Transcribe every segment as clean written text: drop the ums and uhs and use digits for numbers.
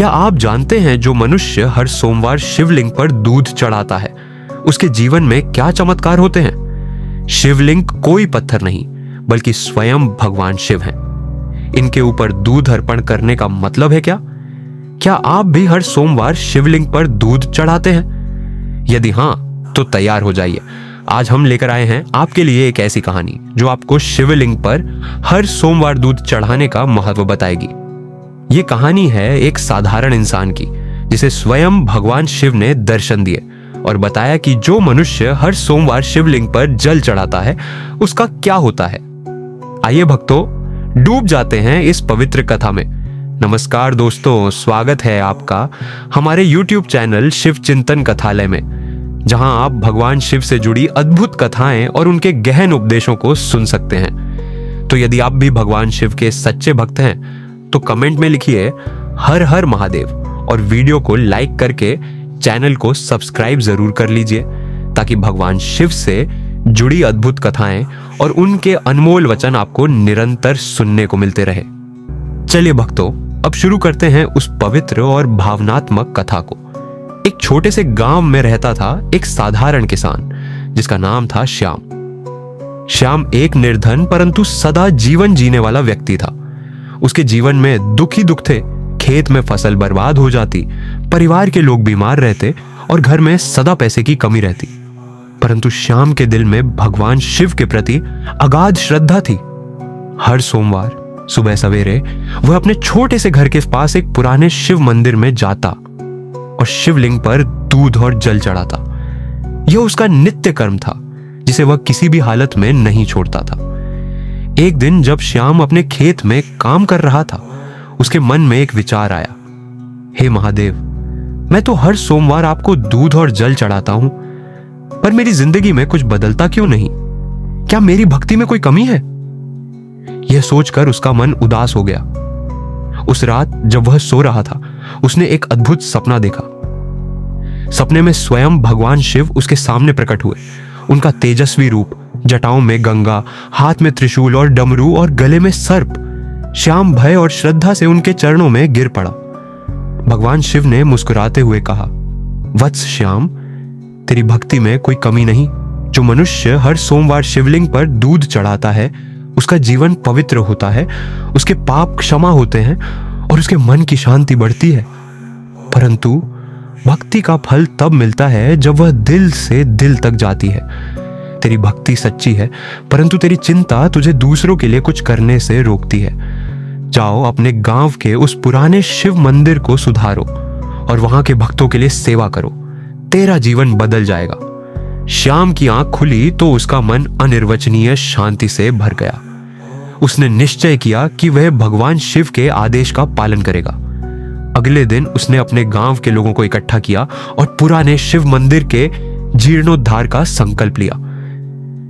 क्या आप जानते हैं जो मनुष्य हर सोमवार शिवलिंग पर दूध चढ़ाता है, उसके जीवन में क्या चमत्कार होते हैं? शिवलिंग कोई पत्थर नहीं बल्कि स्वयं भगवान शिव हैं। इनके ऊपर दूध अर्पण करने का मतलब है क्या? क्या आप भी हर सोमवार शिवलिंग पर दूध चढ़ाते हैं? यदि हां, तो तैयार हो जाइए। आज हम लेकर आए हैं आपके लिए एक ऐसी कहानी जो आपको शिवलिंग पर हर सोमवार दूध चढ़ाने का महत्व बताएगी। ये कहानी है एक साधारण इंसान की, जिसे स्वयं भगवान शिव ने दर्शन दिए और बताया कि जो मनुष्य हर सोमवार शिवलिंग पर जल चढ़ाता है उसका क्या होता है। आइए भक्तों, डूब जाते हैं इस पवित्र कथा में। नमस्कार दोस्तों, स्वागत है आपका हमारे YouTube चैनल शिव चिंतन कथालय में, जहां आप भगवान शिव से जुड़ी अद्भुत कथाएं और उनके गहन उपदेशों को सुन सकते हैं। तो यदि आप भी भगवान शिव के सच्चे भक्त हैं तो कमेंट में लिखिए हर हर महादेव और वीडियो को लाइक करके चैनल को सब्सक्राइब जरूर कर लीजिए, ताकि भगवान शिव से जुड़ी अद्भुत कथाएं और उनके अनमोल वचन आपको निरंतर सुनने को मिलते रहे। चलिए भक्तों, अब शुरू करते हैं उस पवित्र और भावनात्मक कथा को। एक छोटे से गांव में रहता था एक साधारण किसान, जिसका नाम था श्याम। श्याम एक निर्धन परंतु सदा जीवन जीने वाला व्यक्ति था। उसके जीवन में दुख ही दुख थे। खेत में फसल बर्बाद हो जाती, परिवार के लोग बीमार रहते और घर में सदा पैसे की कमी रहती। परंतु श्याम के दिल में भगवान शिव के प्रति अगाध श्रद्धा थी। हर सोमवार सुबह सवेरे वह अपने छोटे से घर के पास एक पुराने शिव मंदिर में जाता और शिवलिंग पर दूध और जल चढ़ाता। यह उसका नित्य कर्म था, जिसे वह किसी भी हालत में नहीं छोड़ता था। एक दिन जब श्याम अपने खेत में काम कर रहा था, उसके मन में एक विचार आया। हे महादेव, मैं तो हर सोमवार आपको दूध और जल चढ़ाता हूं, पर मेरी जिंदगी में कुछ बदलता क्यों नहीं? क्या मेरी भक्ति में कोई कमी है? यह सोचकर उसका मन उदास हो गया। उस रात जब वह सो रहा था, उसने एक अद्भुत सपना देखा। सपने में स्वयं भगवान शिव उसके सामने प्रकट हुए। उनका तेजस्वी रूप, जटाओं में गंगा, हाथ में त्रिशूल और डमरू और गले में सर्प। श्याम भय और श्रद्धा से उनके चरणों में गिर पड़ा। भगवान शिव ने मुस्कुराते हुए कहा, वत्स श्याम, तेरी भक्ति में कोई कमी नहीं। जो मनुष्य हर सोमवार शिवलिंग पर दूध चढ़ाता है उसका जीवन पवित्र होता है, उसके पाप क्षमा होते हैं और उसके मन की शांति बढ़ती है। परंतु भक्ति का फल तब मिलता है जब वह दिल से दिल तक जाती है। तेरी भक्ति सच्ची है, परंतु तेरी चिंता तुझे दूसरों के लिए कुछ करने से रोकती है। जाओ अपने गांव के उस पुराने शिव मंदिर को सुधारो और वहां के भक्तों के लिए सेवा करो। तेरा जीवन बदल जाएगा। श्याम की आंख खुली तो उसका मन अनिर्वचनीय शांति से भर गया। उसने निश्चय किया कि वह भगवान शिव के आदेश का पालन करेगा। अगले दिन उसने अपने गांव के लोगों को इकट्ठा किया और पुराने शिव मंदिर के जीर्णोद्धार का संकल्प लिया।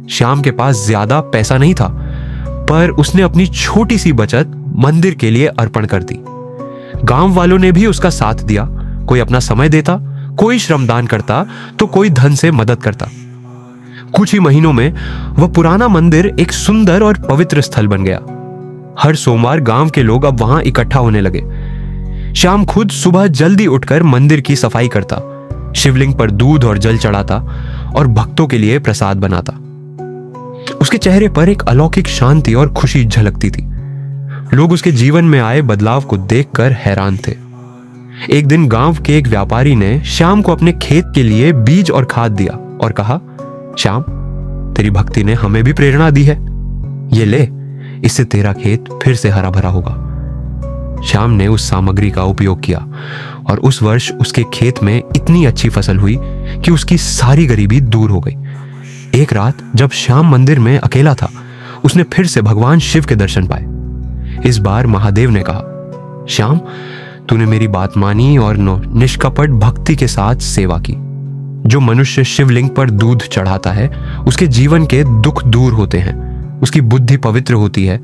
श्याम के पास ज्यादा पैसा नहीं था, पर उसने अपनी छोटी सी बचत मंदिर के लिए अर्पण कर दी। गांव वालों ने भी उसका साथ दिया। कोई अपना समय देता, कोई श्रमदान करता तो कोई धन से मदद करता। कुछ ही महीनों में वह पुराना मंदिर एक सुंदर और पवित्र स्थल बन गया। हर सोमवार गांव के लोग अब वहां इकट्ठा होने लगे। श्याम खुद सुबह जल्दी उठकर मंदिर की सफाई करता, शिवलिंग पर दूध और जल चढ़ाता और भक्तों के लिए प्रसाद बनाता। उसके चेहरे पर एक अलौकिक शांति और खुशी झलकती थी। लोग उसके जीवन में आए बदलाव को देखकर हैरान थे। एक दिन गांव के एक व्यापारी ने श्याम को अपने खेत के लिए बीज और खाद दिया और कहा, श्याम, तेरी भक्ति ने हमें भी प्रेरणा दी है। ये ले, इससे तेरा खेत फिर से हरा भरा होगा। श्याम ने उस सामग्री का उपयोग किया और उस वर्ष उसके खेत में इतनी अच्छी फसल हुई कि उसकी सारी गरीबी दूर हो गई। एक रात जब श्याम मंदिर में अकेला था, उसने फिर से भगवान शिव के दर्शन पाए। इस बार महादेव ने कहा, श्याम, तूने मेरी बात मानी और निष्कपट भक्ति के साथ सेवा की। जो मनुष्य शिवलिंग पर दूध चढ़ाता है उसके जीवन के दुख दूर होते हैं, उसकी बुद्धि पवित्र होती है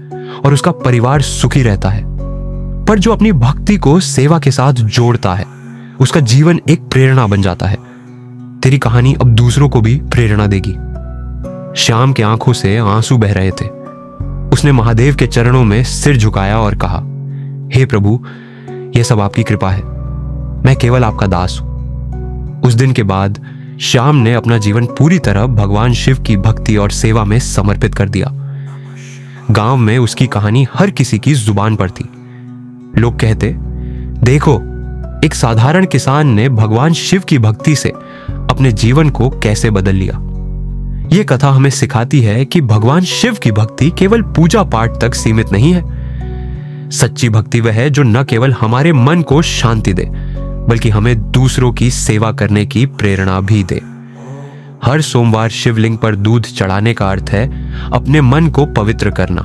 और उसका परिवार सुखी रहता है। पर जो अपनी भक्ति को सेवा के साथ जोड़ता है उसका जीवन एक प्रेरणा बन जाता है। तेरी कहानी अब दूसरों को भी प्रेरणा देगी। श्याम की आंखों से आंसू बह रहे थे। उसने महादेव के चरणों में सिर झुकाया और कहा, हे प्रभु, यह सब आपकी कृपा है। मैं केवल आपका दास हूं। उस दिन के बाद श्याम ने अपना जीवन पूरी तरह भगवान शिव की भक्ति और सेवा में समर्पित कर दिया। गांव में उसकी कहानी हर किसी की जुबान पर थी। लोग कहते, देखो, एक साधारण किसान ने भगवान शिव की भक्ति से अपने जीवन को कैसे बदल लिया। यह कथा हमें सिखाती है कि भगवान शिव की भक्ति केवल पूजा पाठ तक सीमित नहीं है। सच्ची भक्ति वह है जो न केवल हमारे मन को शांति दे, बल्कि हमें दूसरों की सेवा करने की प्रेरणा भी दे। हर सोमवार शिवलिंग पर दूध चढ़ाने का अर्थ है अपने मन को पवित्र करना,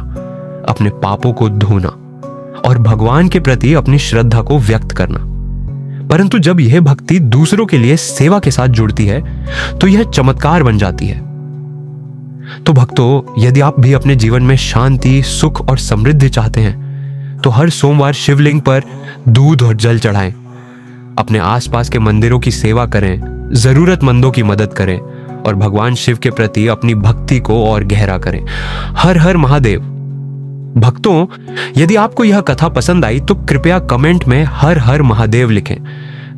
अपने पापों को धोना और भगवान के प्रति अपनी श्रद्धा को व्यक्त करना। परंतु जब यह भक्ति दूसरों के लिए सेवा के साथ जुड़ती है तो यह चमत्कार बन जाती है। तो भक्तों, यदि आप भी अपने जीवन में शांति, सुख और समृद्धि चाहते हैं तो हर सोमवार शिवलिंग पर दूध और जल चढ़ाएं, अपने आसपास के मंदिरों की सेवा करें, जरूरतमंदों की मदद करें और भगवान शिव के प्रति अपनी भक्ति को और गहरा करें। हर हर महादेव। भक्तों, यदि आपको यह कथा पसंद आई तो कृपया कमेंट में हर हर महादेव लिखें,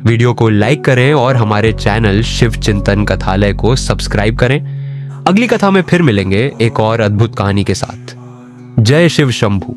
वीडियो को लाइक करें और हमारे चैनल शिव चिंतन कथालय को सब्सक्राइब करें। अगली कथा में फिर मिलेंगे एक और अद्भुत कहानी के साथ। जय शिव शंभू।